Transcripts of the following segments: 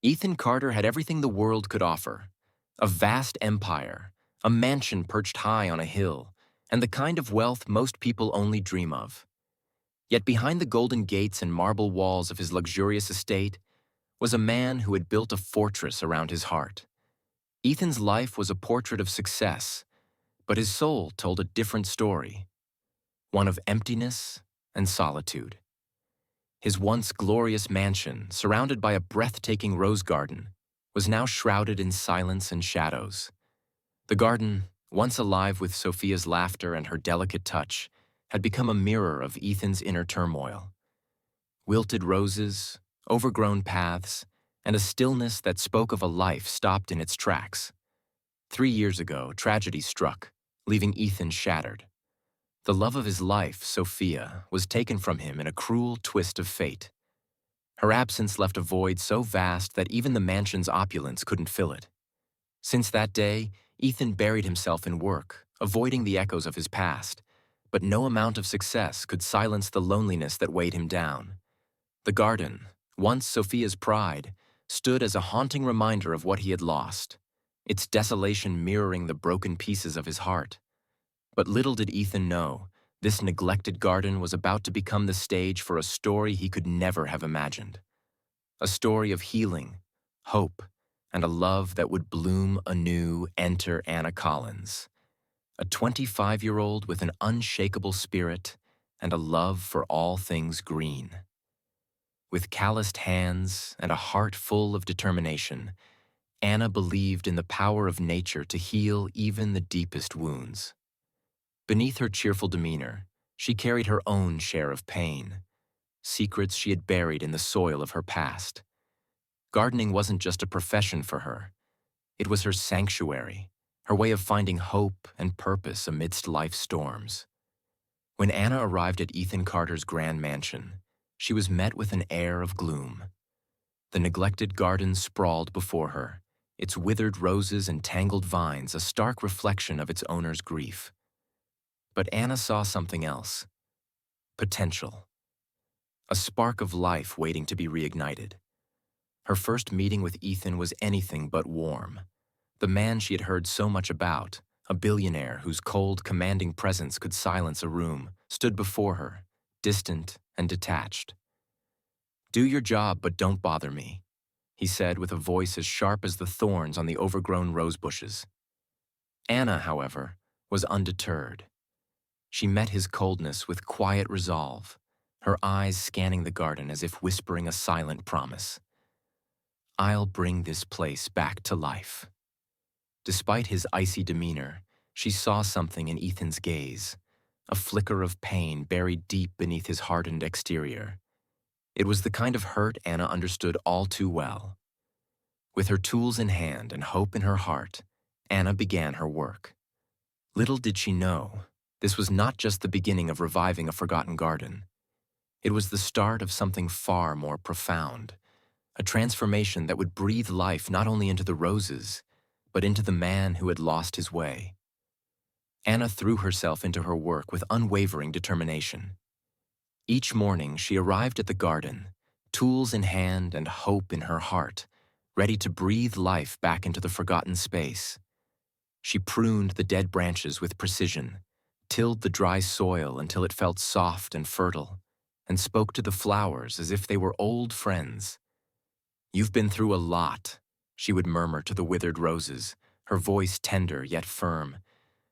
Ethan Carter had everything the world could offer: a vast empire, a mansion perched high on a hill, and the kind of wealth most people only dream of. Yet behind the golden gates and marble walls of his luxurious estate was a man who had built a fortress around his heart. Ethan's life was a portrait of success, but his soul told a different story, one of emptiness and solitude. His once glorious mansion, surrounded by a breathtaking rose garden, was now shrouded in silence and shadows. The garden, once alive with Sophia's laughter and her delicate touch, had become a mirror of Ethan's inner turmoil. Wilted roses, overgrown paths, and a stillness that spoke of a life stopped in its tracks. 3 years ago, tragedy struck, leaving Ethan shattered. The love of his life, Sophia, was taken from him in a cruel twist of fate. Her absence left a void so vast that even the mansion's opulence couldn't fill it. Since that day, Ethan buried himself in work, avoiding the echoes of his past, but no amount of success could silence the loneliness that weighed him down. The garden, once Sophia's pride, stood as a haunting reminder of what he had lost, its desolation mirroring the broken pieces of his heart. But little did Ethan know, this neglected garden was about to become the stage for a story he could never have imagined. A story of healing, hope, and a love that would bloom anew. Enter Anna Collins, a 25-year-old with an unshakable spirit and a love for all things green. With calloused hands and a heart full of determination, Anna believed in the power of nature to heal even the deepest wounds. Beneath her cheerful demeanor, she carried her own share of pain, secrets she had buried in the soil of her past. Gardening wasn't just a profession for her. It was her sanctuary, her way of finding hope and purpose amidst life's storms. When Anna arrived at Ethan Carter's grand mansion, she was met with an air of gloom. The neglected garden sprawled before her, its withered roses and tangled vines a stark reflection of its owner's grief. But Anna saw something else: potential. A spark of life waiting to be reignited. Her first meeting with Ethan was anything but warm. The man she had heard so much about, a billionaire whose cold, commanding presence could silence a room, stood before her, distant and detached. "Do your job, but don't bother me," he said with a voice as sharp as the thorns on the overgrown rose bushes. Anna, however, was undeterred. She met his coldness with quiet resolve, her eyes scanning the garden as if whispering a silent promise. "I'll bring this place back to life." Despite his icy demeanor, she saw something in Ethan's gaze, a flicker of pain buried deep beneath his hardened exterior. It was the kind of hurt Anna understood all too well. With her tools in hand and hope in her heart, Anna began her work. Little did she know, this was not just the beginning of reviving a forgotten garden. It was the start of something far more profound, a transformation that would breathe life not only into the roses, but into the man who had lost his way. Anna threw herself into her work with unwavering determination. Each morning she arrived at the garden, tools in hand and hope in her heart, ready to breathe life back into the forgotten space. She pruned the dead branches with precision, tilled the dry soil until it felt soft and fertile, and spoke to the flowers as if they were old friends. "You've been through a lot," she would murmur to the withered roses, her voice tender yet firm,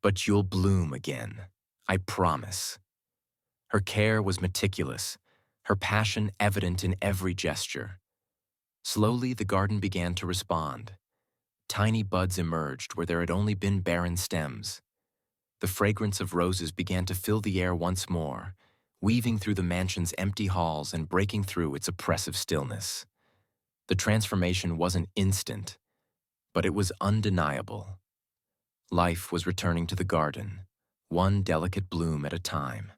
"but you'll bloom again, I promise." Her care was meticulous, her passion evident in every gesture. Slowly, the garden began to respond. Tiny buds emerged where there had only been barren stems. The fragrance of roses began to fill the air once more, weaving through the mansion's empty halls and breaking through its oppressive stillness. The transformation wasn't instant, but it was undeniable. Life was returning to the garden, one delicate bloom at a time.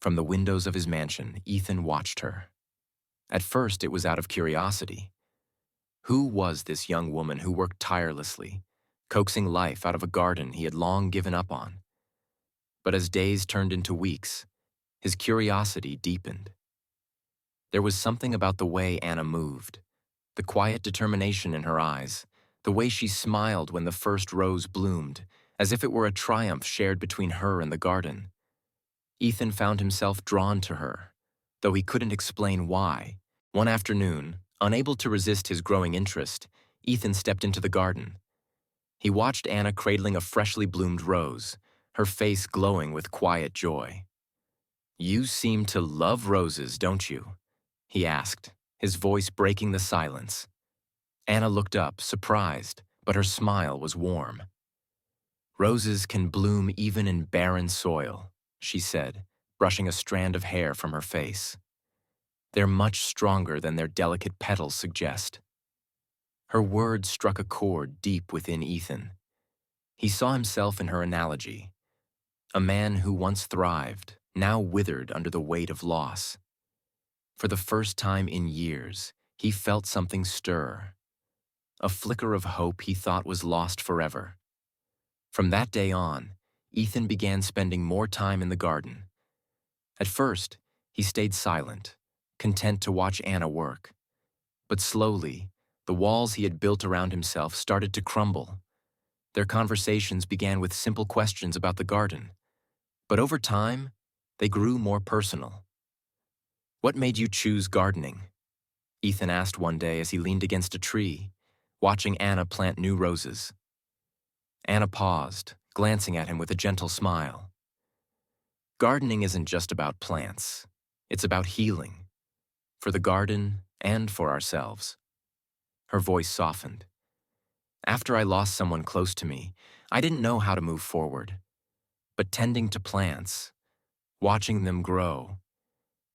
From the windows of his mansion, Ethan watched her. At first, it was out of curiosity. Who was this young woman who worked tirelessly, coaxing life out of a garden he had long given up on? But as days turned into weeks, his curiosity deepened. There was something about the way Anna moved, The quiet determination in her eyes, the way she smiled when the first rose bloomed, as if it were a triumph shared between her and the garden. Ethan found himself drawn to her, though he couldn't explain why. One afternoon, unable to resist his growing interest, Ethan stepped into the garden. He watched Anna cradling a freshly bloomed rose, her face glowing with quiet joy. "You seem to love roses, don't you?" he asked, his voice breaking the silence. Anna looked up, surprised, but her smile was warm. "Roses can bloom even in barren soil," she said, brushing a strand of hair from her face. "They're much stronger than their delicate petals suggest." Her words struck a chord deep within Ethan. He saw himself in her analogy. A man who once thrived, now withered under the weight of loss. For the first time in years, he felt something stir. A flicker of hope he thought was lost forever. From that day on, Ethan began spending more time in the garden. At first, he stayed silent, content to watch Anna work. But slowly, the walls he had built around himself started to crumble. Their conversations began with simple questions about the garden. But over time, they grew more personal. "What made you choose gardening?" Ethan asked one day as he leaned against a tree, watching Anna plant new roses. Anna paused, glancing at him with a gentle smile. "Gardening isn't just about plants. It's about healing. For the garden and for ourselves." Her voice softened. "After I lost someone close to me, I didn't know how to move forward. But tending to plants, watching them grow,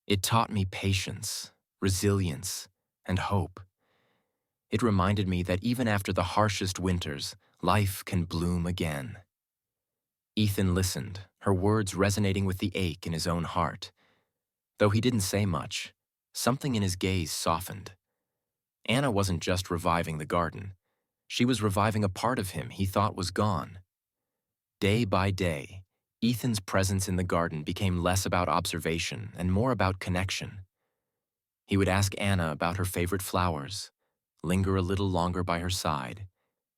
it taught me patience, resilience, and hope. It reminded me that even after the harshest winters, life can bloom again." Ethan listened, her words resonating with the ache in his own heart. Though he didn't say much, something in his gaze softened. Anna wasn't just reviving the garden. She was reviving a part of him he thought was gone. Day by day, Ethan's presence in the garden became less about observation and more about connection. He would ask Anna about her favorite flowers, linger a little longer by her side,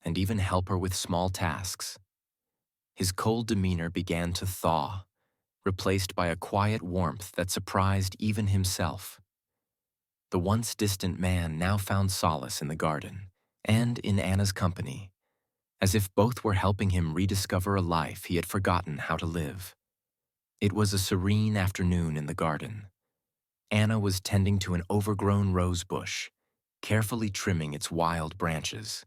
and even help her with small tasks. His cold demeanor began to thaw, replaced by a quiet warmth that surprised even himself. The once distant man now found solace in the garden and in Anna's company, as if both were helping him rediscover a life he had forgotten how to live. It was a serene afternoon in the garden. Anna was tending to an overgrown rose bush, carefully trimming its wild branches.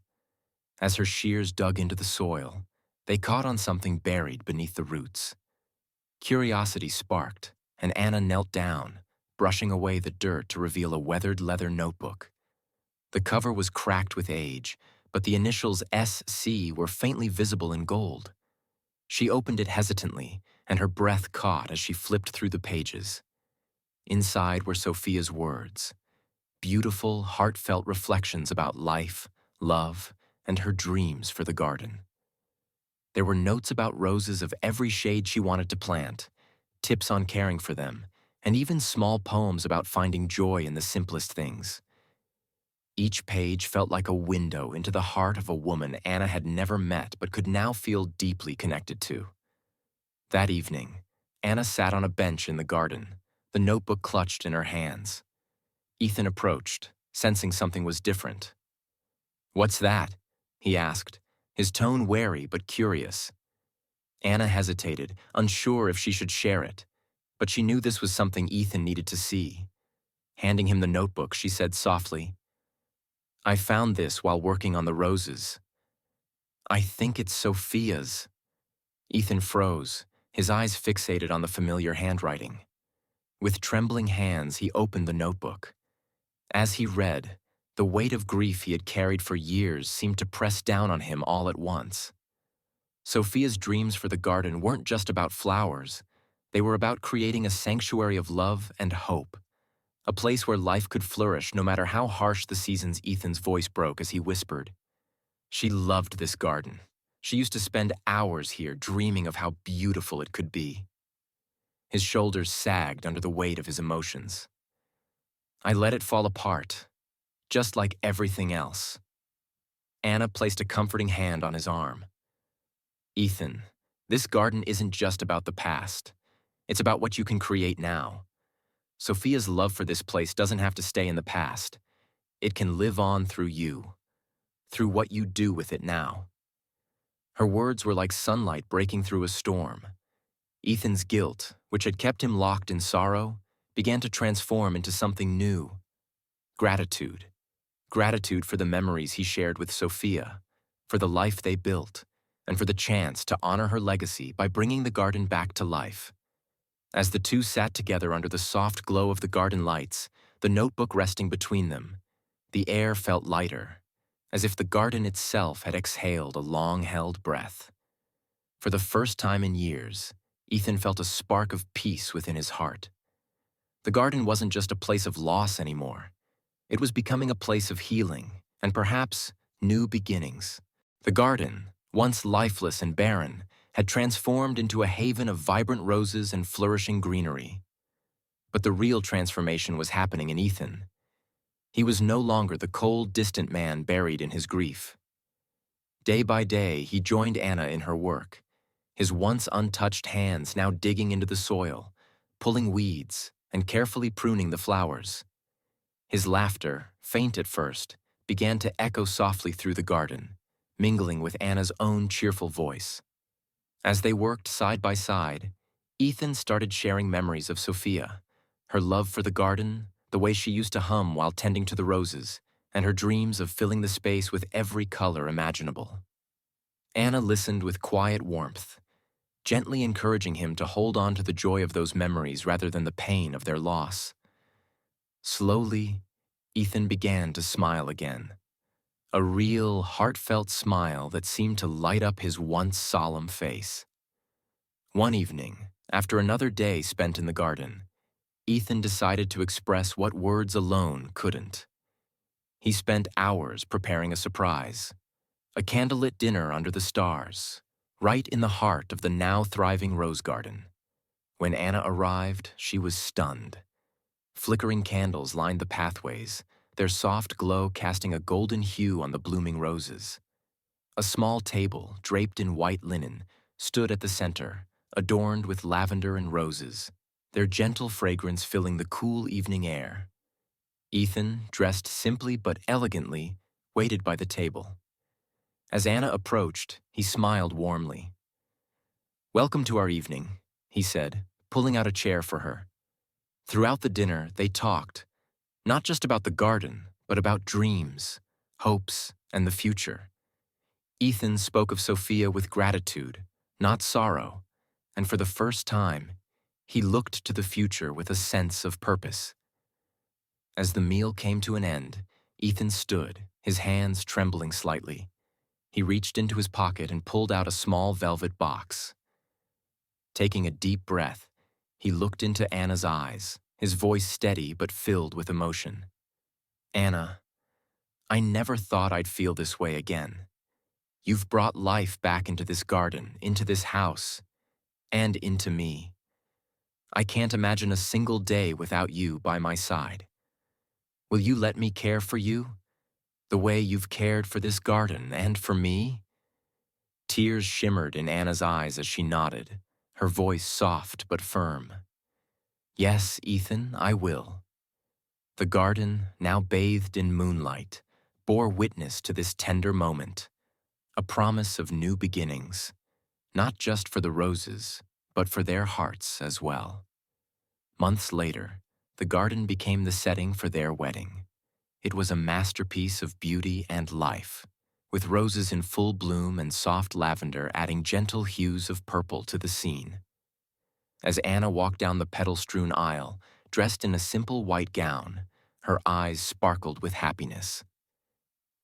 As her shears dug into the soil, they caught on something buried beneath the roots. Curiosity sparked, and Anna knelt down, brushing away the dirt to reveal a weathered leather notebook. The cover was cracked with age, but the initials SC were faintly visible in gold. She opened it hesitantly, and her breath caught as she flipped through the pages. Inside were Sophia's words, beautiful, heartfelt reflections about life, love, and her dreams for the garden. There were notes about roses of every shade she wanted to plant, tips on caring for them, and even small poems about finding joy in the simplest things. Each page felt like a window into the heart of a woman Anna had never met but could now feel deeply connected to. That evening, Anna sat on a bench in the garden, the notebook clutched in her hands. Ethan approached, sensing something was different. "What's that?" he asked, his tone wary but curious. Anna hesitated, unsure if she should share it, but she knew this was something Ethan needed to see. Handing him the notebook, she said softly, "I found this while working on the roses. I think it's Sophia's." Ethan froze, his eyes fixated on the familiar handwriting. With trembling hands, he opened the notebook. As he read, the weight of grief he had carried for years seemed to press down on him all at once. Sophia's dreams for the garden weren't just about flowers. They were about creating a sanctuary of love and hope, a place where life could flourish no matter how harsh the seasons. Ethan's voice broke as he whispered, "She loved this garden. She used to spend hours here dreaming of how beautiful it could be." His shoulders sagged under the weight of his emotions. "I let it fall apart. just like everything else. Anna placed a comforting hand on his arm. Ethan, this garden isn't just about the past. It's about what you can create now. Sophia's love for this place doesn't have to stay in the past. It can live on through you, through what you do with it now. Her words were like sunlight breaking through a storm. Ethan's guilt, which had kept him locked in sorrow, began to transform into something new. Gratitude. Gratitude for the memories he shared with Sophia, for the life they built, and for the chance to honor her legacy by bringing the garden back to life. As the two sat together under the soft glow of the garden lights, the notebook resting between them, the air felt lighter, as if the garden itself had exhaled a long-held breath. For the first time in years, Ethan felt a spark of peace within his heart. The garden wasn't just a place of loss anymore. It was becoming a place of healing and perhaps new beginnings. The garden, once lifeless and barren, had transformed into a haven of vibrant roses and flourishing greenery. But the real transformation was happening in Ethan. He was no longer the cold, distant man buried in his grief. Day by day, he joined Anna in her work, his once untouched hands now digging into the soil, pulling weeds, and carefully pruning the flowers. His laughter, faint at first, began to echo softly through the garden, mingling with Anna's own cheerful voice. As they worked side by side, Ethan started sharing memories of Sophia, her love for the garden, the way she used to hum while tending to the roses, and her dreams of filling the space with every color imaginable. Anna listened with quiet warmth, gently encouraging him to hold on to the joy of those memories rather than the pain of their loss. Slowly, Ethan began to smile again, a real, heartfelt smile that seemed to light up his once solemn face. One evening, after another day spent in the garden, Ethan decided to express what words alone couldn't. He spent hours preparing a surprise, a candlelit dinner under the stars, right in the heart of the now thriving rose garden. When Anna arrived, she was stunned. Flickering candles lined the pathways, their soft glow casting a golden hue on the blooming roses. A small table, draped in white linen, stood at the center, adorned with lavender and roses, their gentle fragrance filling the cool evening air. Ethan, dressed simply but elegantly, waited by the table. As Anna approached, he smiled warmly. "Welcome to our evening," he said, pulling out a chair for her. Throughout the dinner, they talked, not just about the garden, but about dreams, hopes, and the future. Ethan spoke of Sophia with gratitude, not sorrow, and for the first time, he looked to the future with a sense of purpose. As the meal came to an end, Ethan stood, his hands trembling slightly. He reached into his pocket and pulled out a small velvet box. Taking a deep breath, he looked into Anna's eyes, his voice steady but filled with emotion. "Anna, I never thought I'd feel this way again. You've brought life back into this garden, into this house, and into me. I can't imagine a single day without you by my side. Will you let me care for you, the way you've cared for this garden and for me?" Tears shimmered in Anna's eyes as she nodded, her voice soft but firm. "Yes, Ethan, I will." The garden, now bathed in moonlight, bore witness to this tender moment, a promise of new beginnings, not just for the roses, but for their hearts as well. Months later, the garden became the setting for their wedding. It was a masterpiece of beauty and life, with roses in full bloom and soft lavender adding gentle hues of purple to the scene. As Anna walked down the petal-strewn aisle, dressed in a simple white gown, her eyes sparkled with happiness.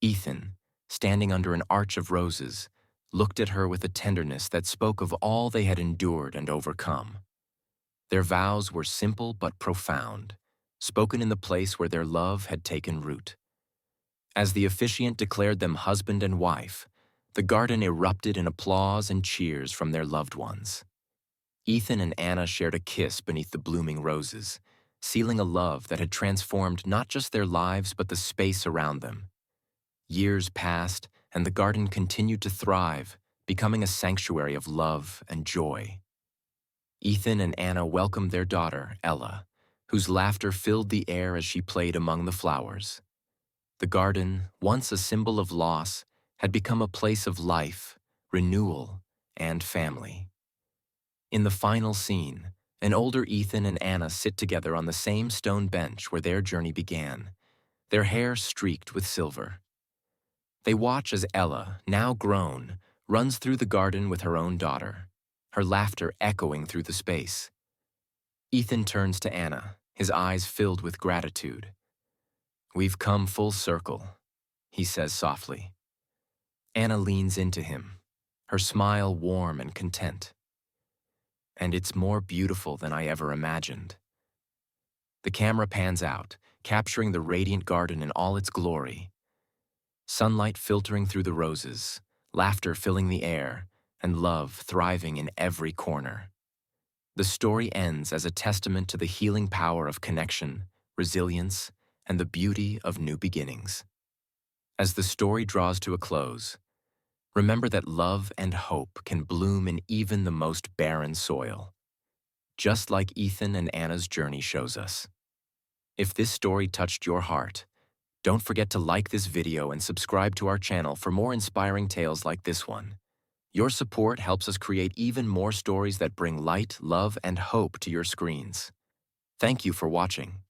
Ethan, standing under an arch of roses, looked at her with a tenderness that spoke of all they had endured and overcome. Their vows were simple but profound, spoken in the place where their love had taken root. As the officiant declared them husband and wife, the garden erupted in applause and cheers from their loved ones. Ethan and Anna shared a kiss beneath the blooming roses, sealing a love that had transformed not just their lives but the space around them. Years passed, and the garden continued to thrive, becoming a sanctuary of love and joy. Ethan and Anna welcomed their daughter, Ella, whose laughter filled the air as she played among the flowers. The garden, once a symbol of loss, had become a place of life, renewal, and family. In the final scene, an older Ethan and Anna sit together on the same stone bench where their journey began, their hair streaked with silver. They watch as Ella, now grown, runs through the garden with her own daughter, her laughter echoing through the space. Ethan turns to Anna, his eyes filled with gratitude. "We've come full circle," he says softly. Anna leans into him, her smile warm and content. "And it's more beautiful than I ever imagined." The camera pans out, capturing the radiant garden in all its glory. Sunlight filtering through the roses, laughter filling the air, and love thriving in every corner. The story ends as a testament to the healing power of connection, resilience, and the beauty of new beginnings. As the story draws to a close, remember that love and hope can bloom in even the most barren soil, just like Ethan and Anna's journey shows us. If this story touched your heart, don't forget to like this video and subscribe to our channel for more inspiring tales like this one. Your support helps us create even more stories that bring light, love, and hope to your screens. Thank you for watching.